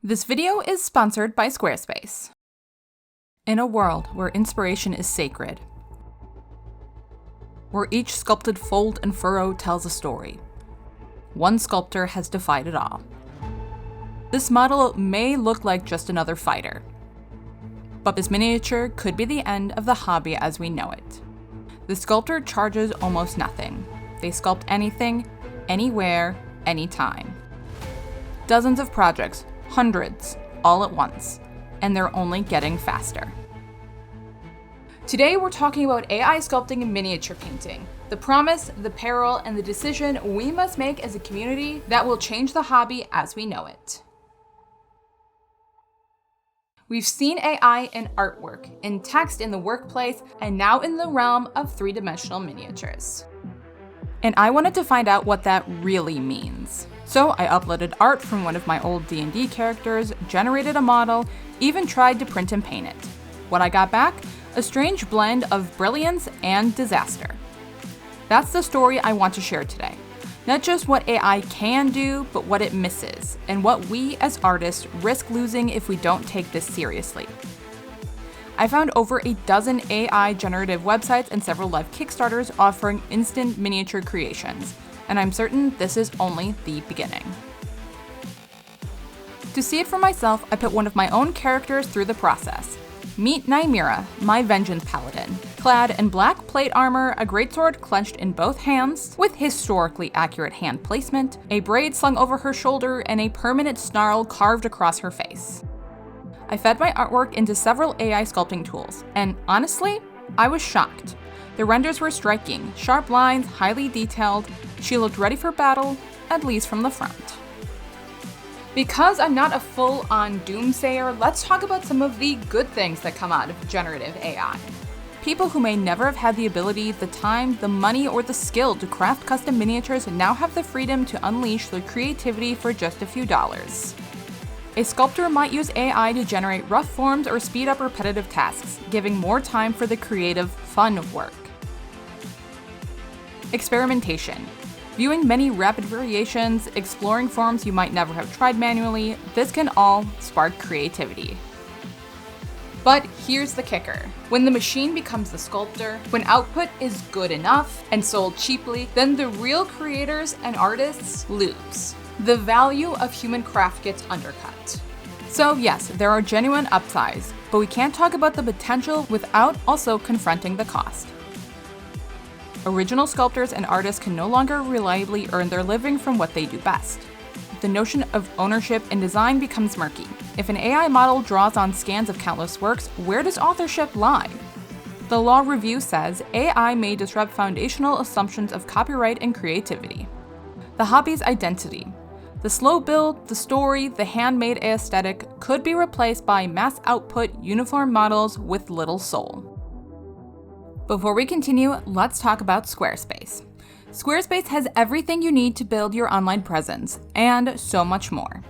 This video is sponsored by Squarespace. In a world where inspiration is sacred, where each sculpted fold and furrow tells a story, one sculptor has defied it all. This model may look like just another fighter, but this miniature could be the end of the hobby as we know it. The sculptor charges almost nothing. They sculpt anything, anywhere, anytime. Dozens of projects, hundreds, all at once, and they're only getting faster. Today we're talking about AI sculpting and miniature painting, the promise, the peril, and the decision we must make as a community that will change the hobby as we know it. We've seen AI in artwork, in text in the workplace, and now in the realm of three-dimensional miniatures. And I wanted to find out what that really means. So I uploaded art from one of my old D&D characters, generated a model, even tried to print and paint it. What I got back? A strange blend of brilliance and disaster. That's the story I want to share today. Not just what AI can do, but what it misses, and what we as artists risk losing if we don't take this seriously. I found over a dozen AI generative websites and several live Kickstarters offering instant miniature creations, and I'm certain this is only the beginning. To see it for myself, I put one of my own characters through the process. Meet Nymira, my vengeance paladin, clad in black plate armor, a greatsword clenched in both hands, with historically accurate hand placement, a braid slung over her shoulder, and a permanent snarl carved across her face. I fed my artwork into several AI sculpting tools, and honestly, I was shocked. The renders were striking, sharp lines, highly detailed. She looked ready for battle, at least from the front. Because I'm not a full-on doomsayer, let's talk about some of the good things that come out of generative AI. People who may never have had the ability, the time, the money, or the skill to craft custom miniatures now have the freedom to unleash their creativity for just a few dollars. A sculptor might use AI to generate rough forms or speed up repetitive tasks, giving more time for the creative, fun work. Experimentation. Viewing many rapid variations, exploring forms you might never have tried manually, this can all spark creativity. But here's the kicker. When the machine becomes the sculptor, when output is good enough and sold cheaply, then the real creators and artists lose. The value of human craft gets undercut. So yes, there are genuine upsides, but we can't talk about the potential without also confronting the cost. Original sculptors and artists can no longer reliably earn their living from what they do best. The notion of ownership in design becomes murky. If an AI model draws on scans of countless works, where does authorship lie? The Law Review says AI may disrupt foundational assumptions of copyright and creativity. The hobby's identity. The slow build, the story, the handmade aesthetic could be replaced by mass output uniform models with little soul. Before we continue, let's talk about Squarespace. Squarespace has everything you need to build your online presence, and so much more.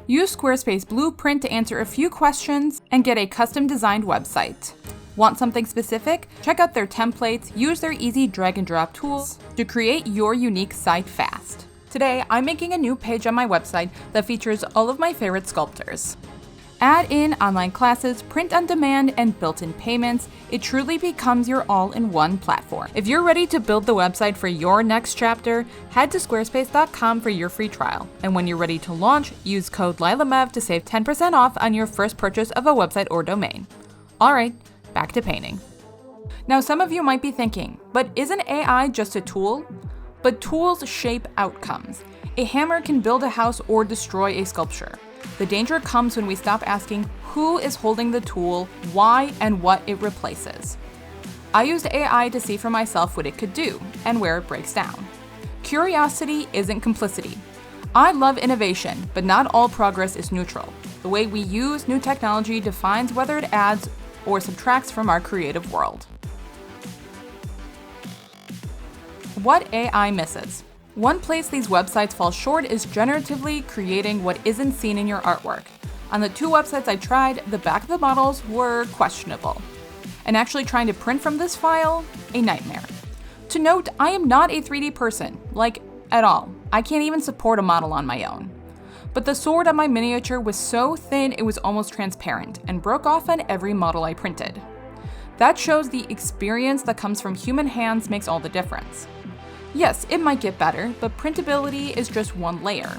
Use Squarespace Blueprint to answer a few questions and get a custom designed website. Want something specific? Check out their templates, use their easy drag and drop tools to create your unique site fast. Today, I'm making a new page on my website that features all of my favorite sculptors. Add in online classes, print on demand, and built-in payments, it truly becomes your all-in-one platform. If you're ready to build the website for your next chapter, head to squarespace.com for your free trial. And when you're ready to launch, use code LYLAMEV to save 10% off on your first purchase of a website or domain. All right, back to painting. Now, some of you might be thinking, but isn't AI just a tool? But tools shape outcomes. A hammer can build a house or destroy a sculpture. The danger comes when we stop asking who is holding the tool, why, and what it replaces. I used AI to see for myself what it could do and where it breaks down. Curiosity isn't complicity. I love innovation, but not all progress is neutral. The way we use new technology defines whether it adds or subtracts from our creative world. What AI misses. One place these websites fall short is generatively creating what isn't seen in your artwork. On the two websites I tried, the back of the models were questionable. And actually trying to print from this file, a nightmare. To note, I am not a 3D person, like, at all. I can't even support a model on my own. But the sword on my miniature was so thin it was almost transparent and broke off on every model I printed. That shows the experience that comes from human hands makes all the difference. Yes, it might get better, but printability is just one layer.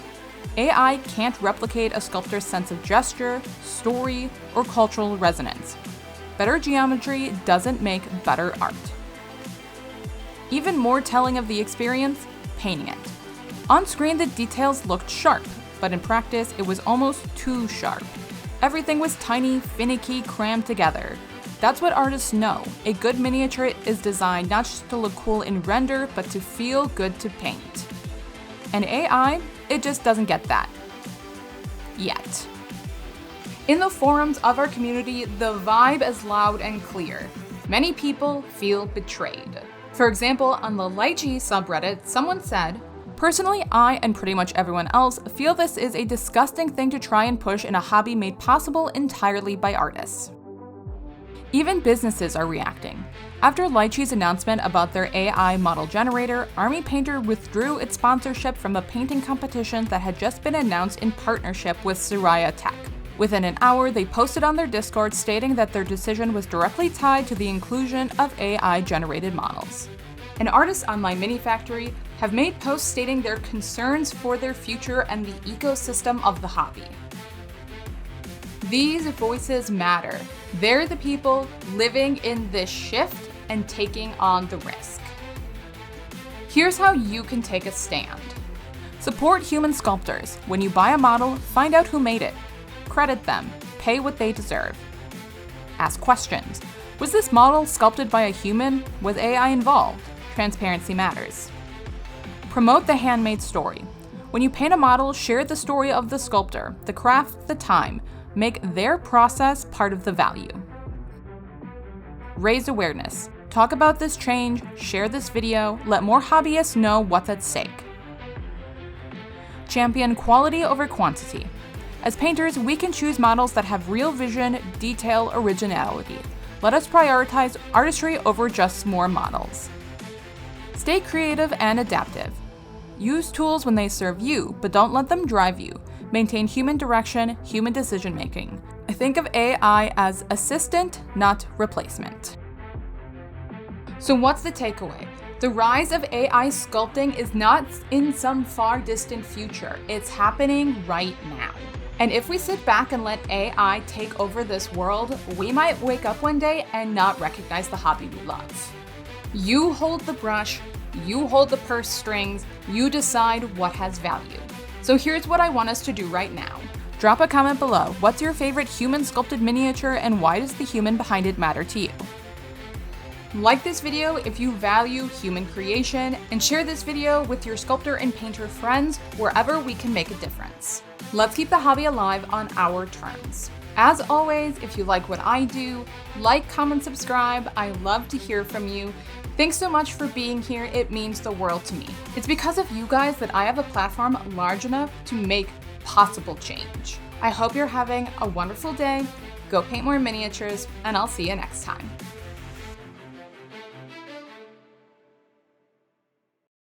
AI can't replicate a sculptor's sense of gesture, story, or cultural resonance. Better geometry doesn't make better art. Even more telling of the experience, painting it. On screen, the details looked sharp, but in practice, it was almost too sharp. Everything was tiny, finicky, crammed together. That's what artists know. A good miniature is designed not just to look cool in render, but to feel good to paint. And AI, it just doesn't get that. Yet. In the forums of our community, the vibe is loud and clear. Many people feel betrayed. For example, on the Lychee subreddit, someone said, "Personally, I and pretty much everyone else feel this is a disgusting thing to try and push in a hobby made possible entirely by artists." Even businesses are reacting. After Lychee's announcement about their AI model generator, Army Painter withdrew its sponsorship from a painting competition that had just been announced in partnership with Soraya Tech. Within an hour, they posted on their Discord stating that their decision was directly tied to the inclusion of AI-generated models. And artists on My Mini Factory have made posts stating their concerns for their future and the ecosystem of the hobby. These voices matter. They're the people living in this shift and taking on the risk. Here's how you can take a stand. Support human sculptors. When you buy a model, find out who made it. Credit them. Pay what they deserve. Ask questions. Was this model sculpted by a human? Was AI involved? Transparency matters. Promote the handmade story. When you paint a model, share the story of the sculptor, the craft, the time. Make their process part of the value. Raise awareness. Talk about this change, share this video, let more hobbyists know what's at stake. Champion quality over quantity. As painters, we can choose models that have real vision, detail, originality. Let us prioritize artistry over just more models. Stay creative and adaptive. Use tools when they serve you, but don't let them drive you. Maintain human direction, human decision-making. Think of AI as assistant, not replacement. So what's the takeaway? The rise of AI sculpting is not in some far distant future. It's happening right now. And if we sit back and let AI take over this world, we might wake up one day and not recognize the hobby we love. You hold the brush, you hold the purse strings, you decide what has value. So here's what I want us to do right now. Drop a comment below. What's your favorite human sculpted miniature and why does the human behind it matter to you? Like this video if you value human creation, and share this video with your sculptor and painter friends wherever we can make a difference. Let's keep the hobby alive on our terms. As always, if you like what I do, like, comment, subscribe. I love to hear from you. Thanks so much for being here. It means the world to me. It's because of you guys that I have a platform large enough to make possible change. I hope you're having a wonderful day. Go paint more miniatures, and I'll see you next time.